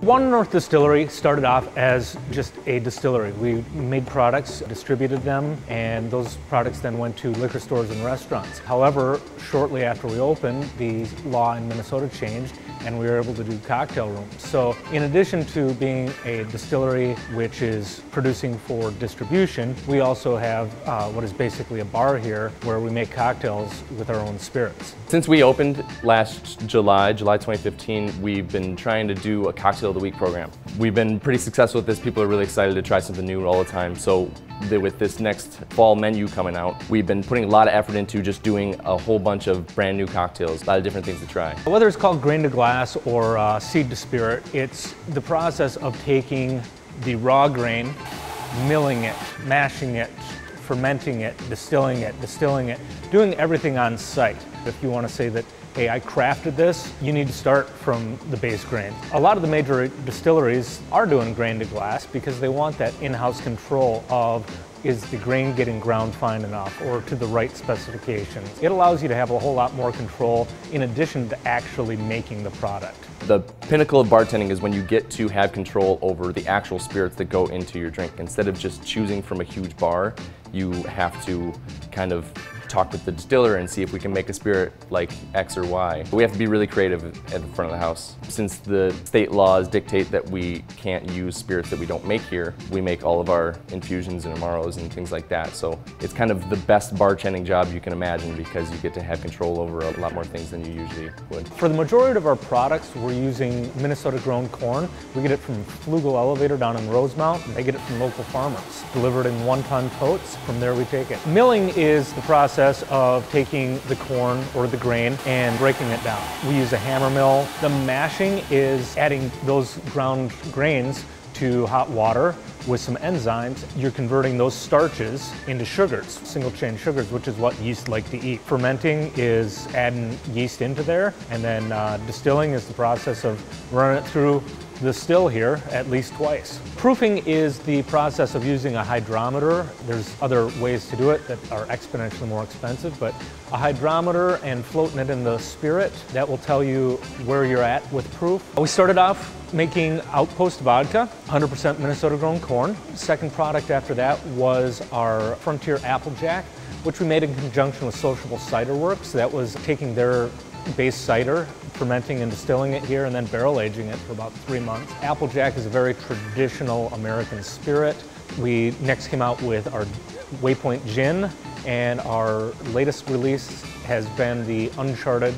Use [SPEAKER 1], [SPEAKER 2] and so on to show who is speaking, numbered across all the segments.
[SPEAKER 1] One North Distillery started off as just a distillery. We made products, distributed them, and those products then went to liquor stores and restaurants. However, shortly after we opened, the law in Minnesota changed and we were able to do cocktail rooms. So in addition to being a distillery which is producing for distribution, we also have what is basically a bar here where we make cocktails with our own spirits.
[SPEAKER 2] Since we opened last July 2015, we've been trying to do a cocktail of the week program. We've been pretty successful with this. People are really excited to try something new all the time. So with this next fall menu coming out, we've been putting a lot of effort into just doing a whole bunch of brand new cocktails, a lot of different things to try.
[SPEAKER 1] Whether it's called grain to glass or seed to spirit, it's the process of taking the raw grain, milling it, mashing it, fermenting it, distilling it, doing everything on site. If you want to say that, hey, I crafted this, you need to start from the base grain. A lot of the major distilleries are doing grain to glass because they want that in-house control of, is the grain getting ground fine enough or to the right specifications. It allows you to have a whole lot more control in addition to actually making the product.
[SPEAKER 2] The pinnacle of bartending is when you get to have control over the actual spirits that go into your drink. Instead of just choosing from a huge bar, you have to kind of talk with the distiller and see if we can make a spirit like X or Y. We have to be really creative at the front of the house. Since the state laws dictate that we can't use spirits that we don't make here, we make all of our infusions and amaros and things like that. So it's kind of the best bartending job you can imagine because you get to have control over a lot more things than you usually would.
[SPEAKER 1] For the majority of our products, we're using Minnesota-grown corn. We get it from Flugel Elevator down in Rosemount. They get it from local farmers, delivered in 1-ton totes. From there we take it. Milling is the process of taking the corn or the grain and breaking it down. We use a hammer mill. The mashing is adding those ground grains to hot water with some enzymes. You're converting those starches into sugars, single chain sugars, which is what yeast like to eat. Fermenting is adding yeast into there, and then distilling is the process of running it through the still here at least twice. Proofing is the process of using a hydrometer. There's other ways to do it that are exponentially more expensive, but a hydrometer and floating it in the spirit, that will tell you where you're at with proof. We started off making Outpost vodka, 100% Minnesota-grown corn. Second product after that was our Frontier Applejack, which we made in conjunction with Sociable Cider Works. That was taking their base cider, fermenting and distilling it here, and then barrel aging it for about 3 months. Applejack is a very traditional American spirit. We next came out with our Waypoint Gin, and our latest release has been the Uncharted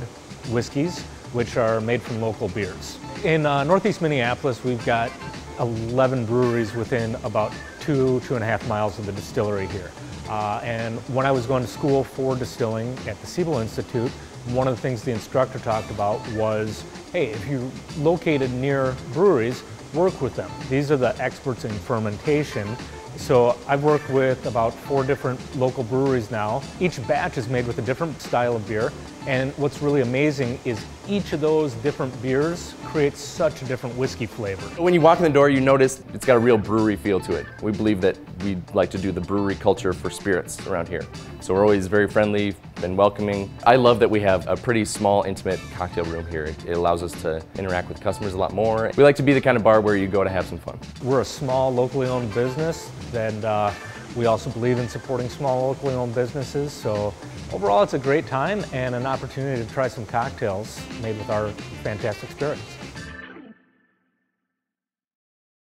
[SPEAKER 1] whiskeys, which are made from local beers. In Northeast Minneapolis, we've got 11 breweries within about 2.5 miles of the distillery here. And when I was going to school for distilling at the Siebel Institute, one of the things the instructor talked about was, hey, if you're located near breweries, work with them. These are the experts in fermentation. So I've worked with about 4 different local breweries now. Each batch is made with a different style of beer. And what's really amazing is each of those different beers creates such a different whiskey flavor.
[SPEAKER 2] When you walk in the door, you notice it's got a real brewery feel to it. We believe that we'd like to do the brewery culture for spirits around here. So we're always very friendly and welcoming. I love that we have a pretty small, intimate cocktail room here. It allows us to interact with customers a lot more. We like to be the kind of bar where you go to have some fun.
[SPEAKER 1] We're a small, locally owned business, and we also believe in supporting small, locally owned businesses. So overall, it's a great time and an opportunity to try some cocktails made with our fantastic spirits.